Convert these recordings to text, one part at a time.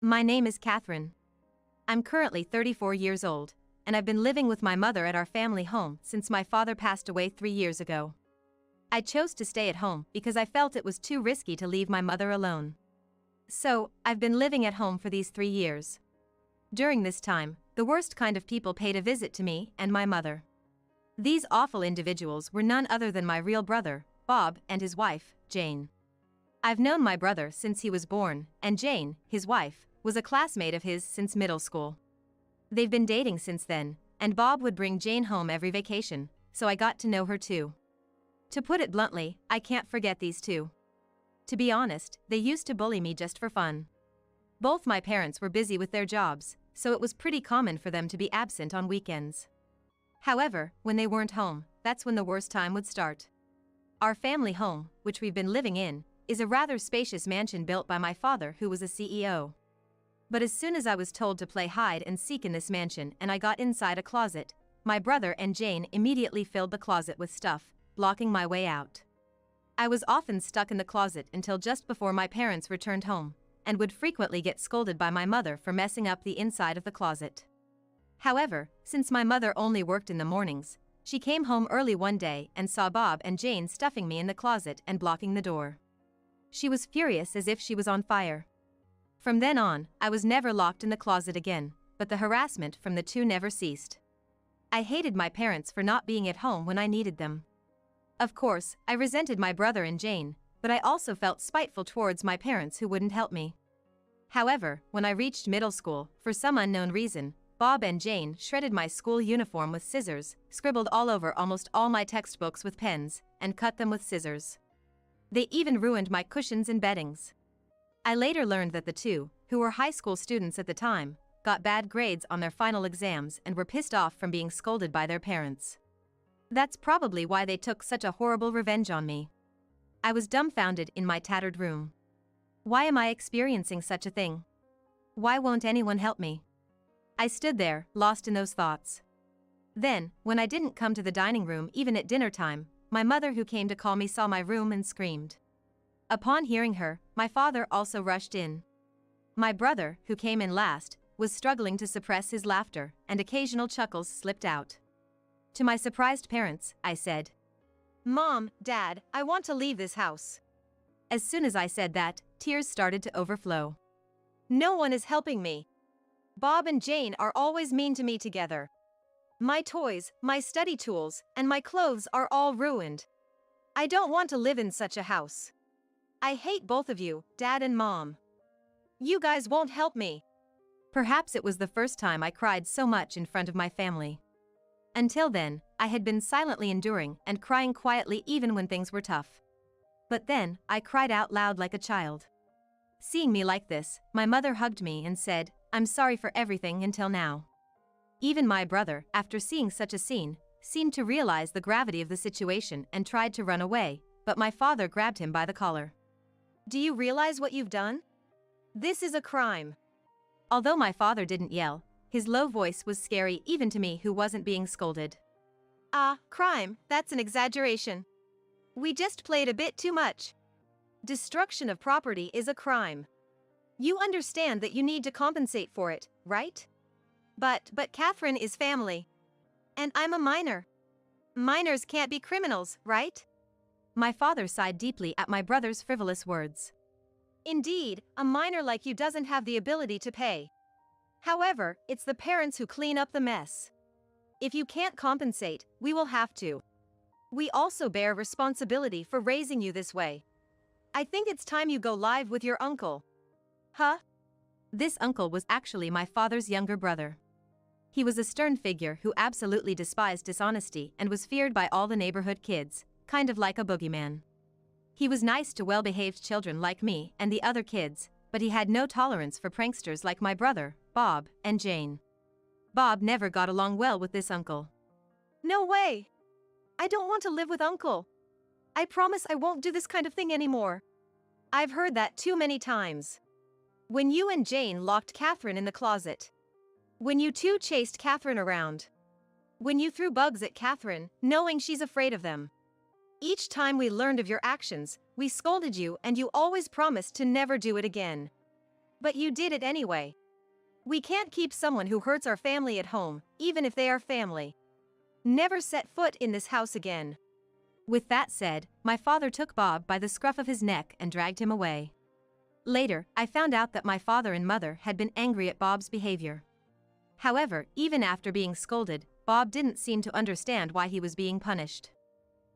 My name is Catherine. I'm currently 34 years old, and I've been living with my mother at our family home since my father passed away 3 years ago. I chose to stay at home because I felt it was too risky to leave my mother alone. So, I've been living at home for these 3 years. During this time, the worst kind of people paid a visit to me and my mother. These awful individuals were none other than my real brother, Bob, and his wife, Jane. I've known my brother since he was born, and Jane, his wife, was a classmate of his since middle school. They've been dating since then, and Bob would bring Jane home every vacation, so I got to know her too. To put it bluntly, I can't forget these two. To be honest, they used to bully me just for fun. Both my parents were busy with their jobs, so it was pretty common for them to be absent on weekends. However, when they weren't home, that's when the worst time would start. Our family home, which we've been living in, is a rather spacious mansion built by my father, who was a CEO. But as soon as I was told to play hide and seek in this mansion and I got inside a closet, my brother and Jane immediately filled the closet with stuff, blocking my way out. I was often stuck in the closet until just before my parents returned home, and would frequently get scolded by my mother for messing up the inside of the closet. However, since my mother only worked in the mornings, she came home early one day and saw Bob and Jane stuffing me in the closet and blocking the door. She was furious as if she was on fire. From then on, I was never locked in the closet again, but the harassment from the two never ceased. I hated my parents for not being at home when I needed them. Of course, I resented my brother and Jane, but I also felt spiteful towards my parents who wouldn't help me. However, when I reached middle school, for some unknown reason, Bob and Jane shredded my school uniform with scissors, scribbled all over almost all my textbooks with pens, and cut them with scissors. They even ruined my cushions and beddings. I later learned that the two, who were high school students at the time, got bad grades on their final exams and were pissed off from being scolded by their parents. That's probably why they took such a horrible revenge on me. I was dumbfounded in my tattered room. Why am I experiencing such a thing? Why won't anyone help me? I stood there, lost in those thoughts. Then, when I didn't come to the dining room even at dinner time, my mother, who came to call me, saw my room and screamed. Upon hearing her, my father also rushed in. My brother, who came in last, was struggling to suppress his laughter, and occasional chuckles slipped out. To my surprised parents, I said, "Mom, Dad, I want to leave this house." As soon as I said that, tears started to overflow. No one is helping me. Bob and Jane are always mean to me together. My toys, my study tools, and my clothes are all ruined. I don't want to live in such a house. I hate both of you, Dad and Mom. You guys won't help me. Perhaps it was the first time I cried so much in front of my family. Until then, I had been silently enduring and crying quietly even when things were tough. But then, I cried out loud like a child. Seeing me like this, my mother hugged me and said, "I'm sorry for everything until now." Even my brother, after seeing such a scene, seemed to realize the gravity of the situation and tried to run away, but my father grabbed him by the collar. "Do you realize what you've done? This is a crime." Although my father didn't yell, his low voice was scary even to me who wasn't being scolded. Crime, that's an exaggeration. We just played a bit too much. Destruction of property is a crime. You understand that you need to compensate for it, right? But Catherine is family. And I'm a minor. Minors can't be criminals, right? My father sighed deeply at my brother's frivolous words. Indeed, a minor like you doesn't have the ability to pay. However, it's the parents who clean up the mess. If you can't compensate, we will have to. We also bear responsibility for raising you this way. I think it's time you go live with your uncle. Huh? This uncle was actually my father's younger brother. He was a stern figure who absolutely despised dishonesty and was feared by all the neighborhood kids, kind of like a boogeyman. He was nice to well-behaved children like me and the other kids, but he had no tolerance for pranksters like my brother, Bob, and Jane. Bob never got along well with this uncle. No way! I don't want to live with Uncle. I promise I won't do this kind of thing anymore. I've heard that too many times. When you and Jane locked Catherine in the closet. When you two chased Catherine around. When you threw bugs at Catherine, knowing she's afraid of them. Each time we learned of your actions, we scolded you and you always promised to never do it again. But you did it anyway. We can't keep someone who hurts our family at home, even if they are family. Never set foot in this house again." With that said, my father took Bob by the scruff of his neck and dragged him away. Later, I found out that my father and mother had been angry at Bob's behavior. However, even after being scolded, Bob didn't seem to understand why he was being punished.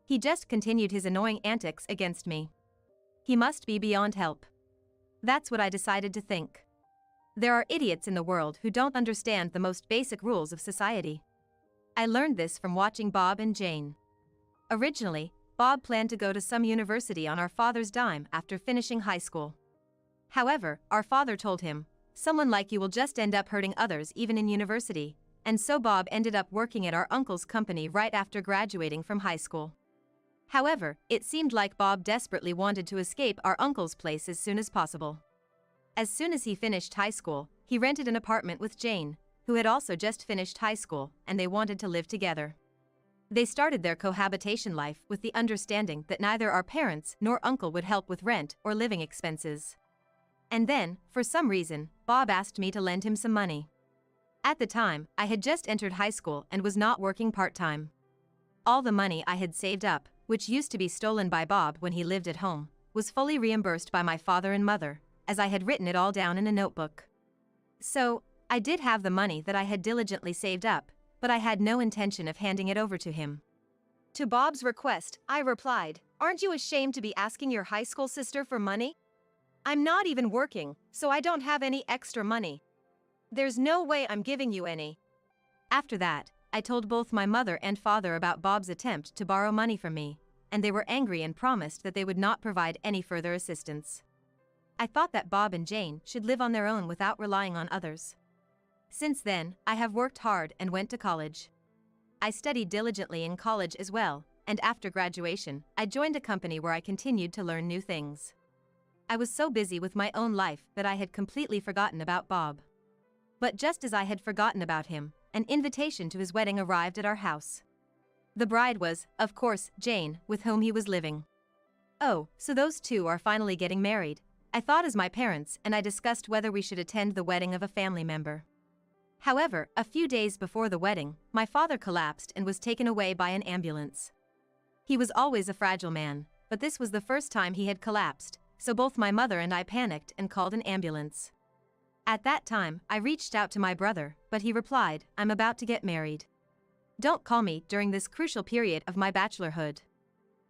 He just continued his annoying antics against me. He must be beyond help. That's what I decided to think. There are idiots in the world who don't understand the most basic rules of society. I learned this from watching Bob and Jane. Originally, Bob planned to go to some university on our father's dime after finishing high school. However, our father told him, "Someone like you will just end up hurting others even in university," and so Bob ended up working at our uncle's company right after graduating from high school. However, it seemed like Bob desperately wanted to escape our uncle's place as soon as possible. As soon as he finished high school, he rented an apartment with Jane, who had also just finished high school, and they wanted to live together. They started their cohabitation life with the understanding that neither our parents nor uncle would help with rent or living expenses. And then, for some reason, Bob asked me to lend him some money. At the time, I had just entered high school and was not working part-time. All the money I had saved up, which used to be stolen by Bob when he lived at home, was fully reimbursed by my father and mother, as I had written it all down in a notebook. So, I did have the money that I had diligently saved up, but I had no intention of handing it over to him. To Bob's request, I replied, "Aren't you ashamed to be asking your high school sister for money? I'm not even working, so I don't have any extra money. There's no way I'm giving you any." After that, I told both my mother and father about Bob's attempt to borrow money from me, and they were angry and promised that they would not provide any further assistance. I thought that Bob and Jane should live on their own without relying on others. Since then, I have worked hard and went to college. I studied diligently in college as well, and after graduation, I joined a company where I continued to learn new things. I was so busy with my own life that I had completely forgotten about Bob. But just as I had forgotten about him, an invitation to his wedding arrived at our house. The bride was, of course, Jane, with whom he was living. "Oh, so those two are finally getting married," I thought as my parents and I discussed whether we should attend the wedding of a family member. However, a few days before the wedding, my father collapsed and was taken away by an ambulance. He was always a fragile man, but this was the first time he had collapsed, so both my mother and I panicked and called an ambulance. At that time, I reached out to my brother, but he replied, "I'm about to get married. Don't call me during this crucial period of my bachelorhood."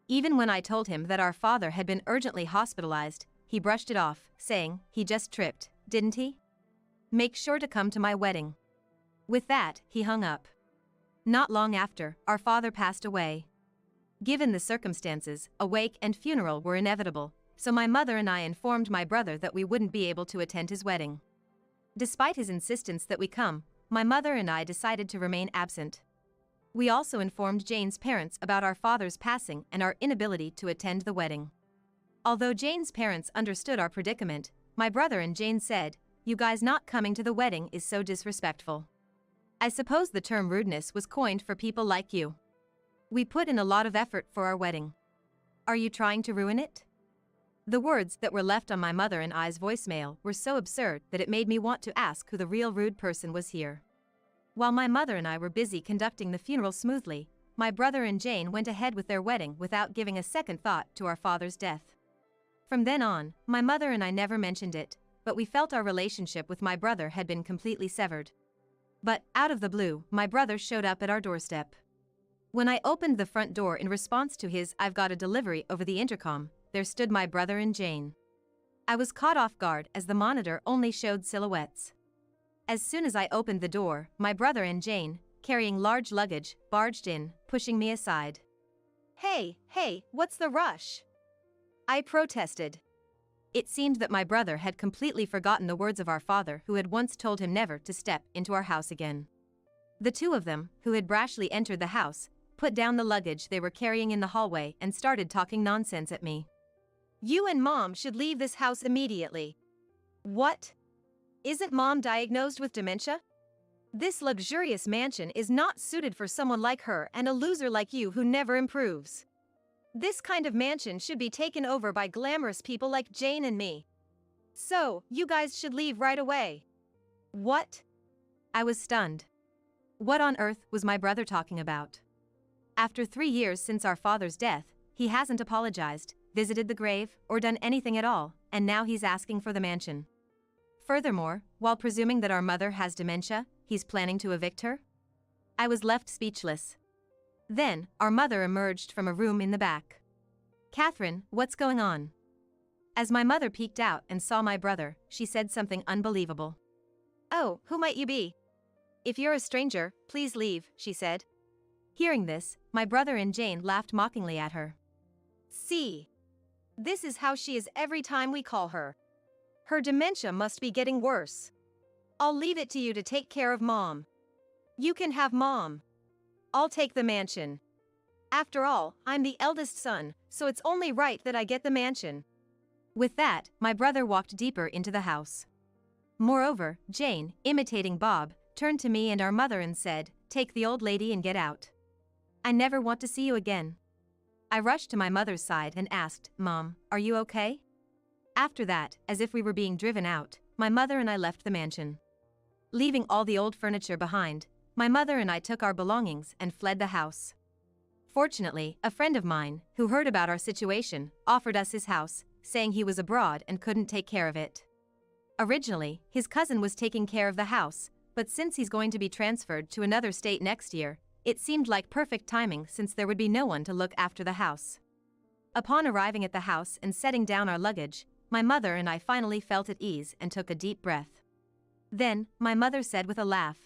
Even when I told him that our father had been urgently hospitalized, he brushed it off, saying, "He just tripped, didn't he? Make sure to come to my wedding." With that, he hung up. Not long after, our father passed away. Given the circumstances, a wake and funeral were inevitable, so my mother and I informed my brother that we wouldn't be able to attend his wedding. Despite his insistence that we come, my mother and I decided to remain absent. We also informed Jane's parents about our father's passing and our inability to attend the wedding. Although Jane's parents understood our predicament, my brother and Jane said, "You guys not coming to the wedding is so disrespectful. I suppose the term rudeness was coined for people like you. We put in a lot of effort for our wedding. Are you trying to ruin it?" The words that were left on my mother and I's voicemail were so absurd that it made me want to ask who the real rude person was here. While my mother and I were busy conducting the funeral smoothly, my brother and Jane went ahead with their wedding without giving a second thought to our father's death. From then on, my mother and I never mentioned it, but we felt our relationship with my brother had been completely severed. But, out of the blue, my brother showed up at our doorstep. When I opened the front door in response to his "I've got a delivery" over the intercom, there stood my brother and Jane. I was caught off guard as the monitor only showed silhouettes. As soon as I opened the door, my brother and Jane, carrying large luggage, barged in, pushing me aside. Hey, what's the rush?" I protested. It seemed that my brother had completely forgotten the words of our father who had once told him never to step into our house again. The two of them, who had brashly entered the house, put down the luggage they were carrying in the hallway and started talking nonsense at me. "You and Mom should leave this house immediately." "What? Isn't Mom diagnosed with dementia? This luxurious mansion is not suited for someone like her and a loser like you who never improves. This kind of mansion should be taken over by glamorous people like Jane and me." So, you guys should leave right away. What? I was stunned. What on earth was my brother talking about? After 3 years since our father's death, he hasn't apologized, visited the grave, or done anything at all, and now he's asking for the mansion. Furthermore, while presuming that our mother has dementia, he's planning to evict her? I was left speechless. Then, our mother emerged from a room in the back. Catherine, what's going on? As my mother peeked out and saw my brother, she said something unbelievable. Oh, who might you be? If you're a stranger, please leave, she said. Hearing this, my brother and Jane laughed mockingly at her. See? This is how she is every time we call her. Her dementia must be getting worse. I'll leave it to you to take care of Mom. You can have Mom. I'll take the mansion. After all, I'm the eldest son, so it's only right that I get the mansion. With that, my brother walked deeper into the house. Moreover, Jane, imitating Bob, turned to me and our mother and said, "Take the old lady and get out. I never want to see you again." I rushed to my mother's side and asked, "Mom, are you okay?" After that, as if we were being driven out, my mother and I left the mansion. Leaving all the old furniture behind, my mother and I took our belongings and fled the house. Fortunately, a friend of mine, who heard about our situation, offered us his house, saying he was abroad and couldn't take care of it. Originally, his cousin was taking care of the house, but since he's going to be transferred to another state next year, it seemed like perfect timing since there would be no one to look after the house. Upon arriving at the house and setting down our luggage, my mother and I finally felt at ease and took a deep breath. Then, my mother said with a laugh,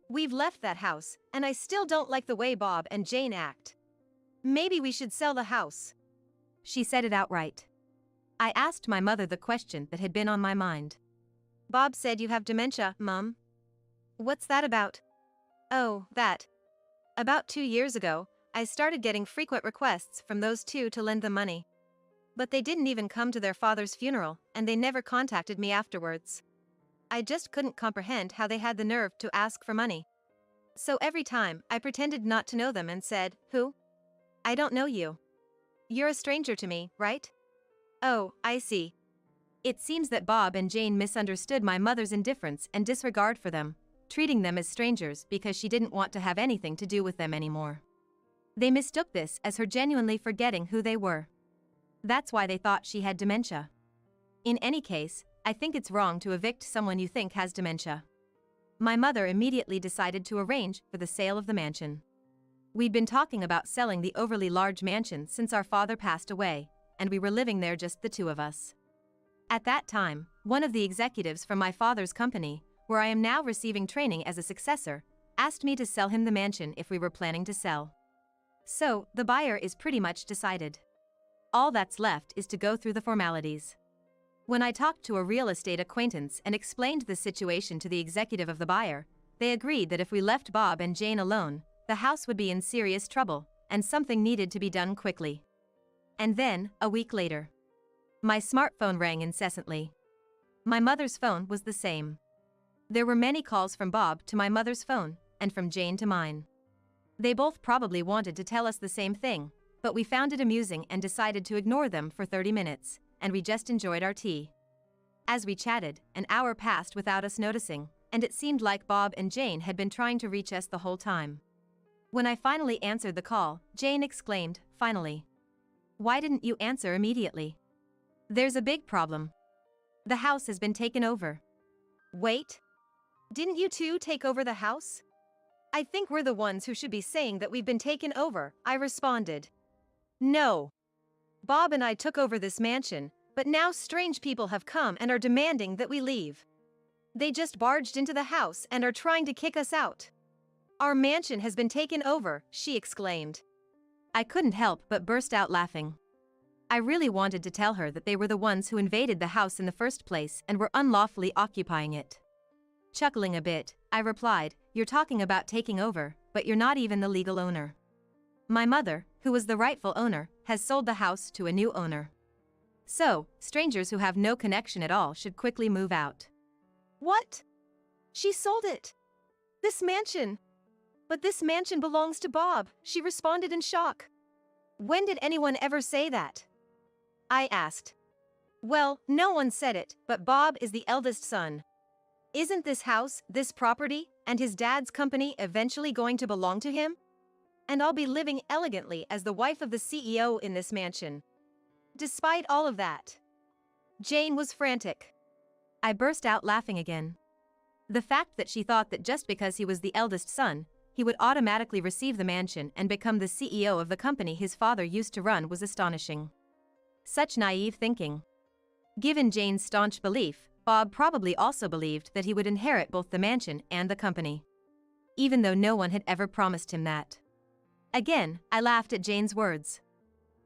"We've left that house, and I still don't like the way Bob and Jane act. Maybe we should sell the house." She said it outright. I asked my mother the question that had been on my mind. "Bob said you have dementia, Mum. What's that about?" "Oh, that. About 2 years ago, I started getting frequent requests from those two to lend them money. But they didn't even come to their father's funeral, and they never contacted me afterwards. I just couldn't comprehend how they had the nerve to ask for money. So every time, I pretended not to know them and said, 'Who? I don't know you. You're a stranger to me, right?' Oh, I see." It seems that Bob and Jane misunderstood my mother's indifference and disregard for them, treating them as strangers because she didn't want to have anything to do with them anymore. They mistook this as her genuinely forgetting who they were. That's why they thought she had dementia. In any case, I think it's wrong to evict someone you think has dementia. My mother immediately decided to arrange for the sale of the mansion. We'd been talking about selling the overly large mansion since our father passed away, and we were living there just the two of us. At that time, one of the executives from my father's company, where I am now receiving training as a successor, asked me to sell him the mansion if we were planning to sell. So, the buyer is pretty much decided. All that's left is to go through the formalities. When I talked to a real estate acquaintance and explained the situation to the executive of the buyer, they agreed that if we left Bob and Jane alone, the house would be in serious trouble, and something needed to be done quickly. And then, a week later, my smartphone rang incessantly. My mother's phone was the same. There were many calls from Bob to my mother's phone, and from Jane to mine. They both probably wanted to tell us the same thing, but we found it amusing and decided to ignore them for 30 minutes, and we just enjoyed our tea. As we chatted, an hour passed without us noticing, and it seemed like Bob and Jane had been trying to reach us the whole time. When I finally answered the call, Jane exclaimed, "Finally. Why didn't you answer immediately? There's a big problem. The house has been taken over." "Wait. Didn't you two take over the house?" "I think we're the ones who should be saying that we've been taken over," I responded. "No. Bob and I took over this mansion, but now strange people have come and are demanding that we leave. They just barged into the house and are trying to kick us out. Our mansion has been taken over," she exclaimed. I couldn't help but burst out laughing. I really wanted to tell her that they were the ones who invaded the house in the first place and were unlawfully occupying it. Chuckling a bit, I replied, "You're talking about taking over, but you're not even the legal owner. My mother, who was the rightful owner, has sold the house to a new owner. So, strangers who have no connection at all should quickly move out." "What? She sold it? This mansion? But this mansion belongs to Bob," she responded in shock. "When did anyone ever say that?" I asked. Well, no one said it, but Bob is the eldest son. Isn't this house, this property, and his dad's company eventually going to belong to him? And I'll be living elegantly as the wife of the CEO in this mansion. Despite all of that, Jane was frantic. I burst out laughing again. The fact that she thought that just because he was the eldest son, he would automatically receive the mansion and become the CEO of the company his father used to run was astonishing. Such naive thinking. Given Jane's staunch belief, Bob probably also believed that he would inherit both the mansion and the company, even though no one had ever promised him that. Again, I laughed at Jane's words.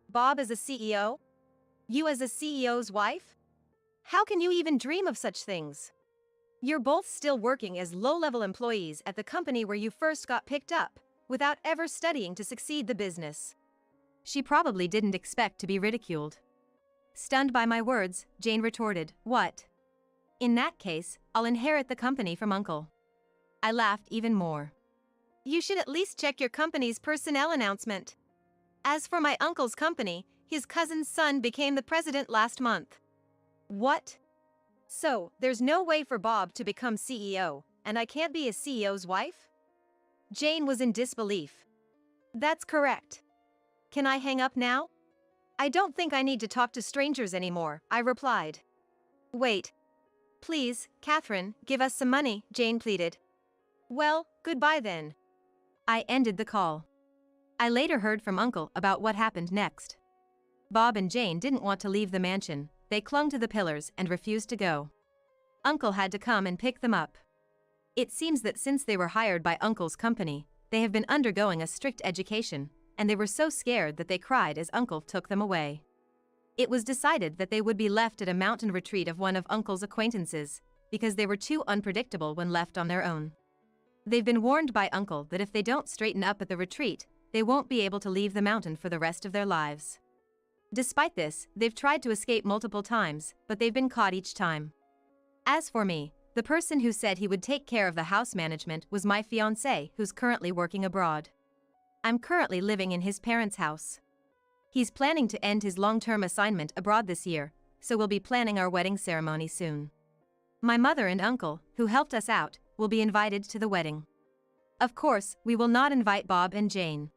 Bob as a CEO? You as a CEO's wife? How can you even dream of such things? You're both still working as low-level employees at the company where you first got picked up, without ever studying to succeed the business. She probably didn't expect to be ridiculed. Stunned by my words, Jane retorted, "What? In that case, I'll inherit the company from Uncle." I laughed even more. You should at least check your company's personnel announcement. As for my uncle's company, his cousin's son became the president last month. What? So, there's no way for Bob to become CEO, and I can't be a CEO's wife? Jane was in disbelief. That's correct. Can I hang up now? I don't think I need to talk to strangers anymore, I replied. Wait. Please, Catherine, give us some money, Jane pleaded. Well, goodbye then. I ended the call. I later heard from Uncle about what happened next. Bob and Jane didn't want to leave the mansion. They clung to the pillars and refused to go. Uncle had to come and pick them up. It seems that since they were hired by Uncle's company, they have been undergoing a strict education, and they were so scared that they cried as Uncle took them away. It was decided that they would be left at a mountain retreat of one of Uncle's acquaintances, because they were too unpredictable when left on their own. They've been warned by Uncle that if they don't straighten up at the retreat, they won't be able to leave the mountain for the rest of their lives. Despite this, they've tried to escape multiple times, but they've been caught each time. As for me, the person who said he would take care of the house management was my fiancé, who's currently working abroad. I'm currently living in his parents' house. He's planning to end his long-term assignment abroad this year, so we'll be planning our wedding ceremony soon. My mother and uncle, who helped us out, will be invited to the wedding. Of course, we will not invite Bob and Jane.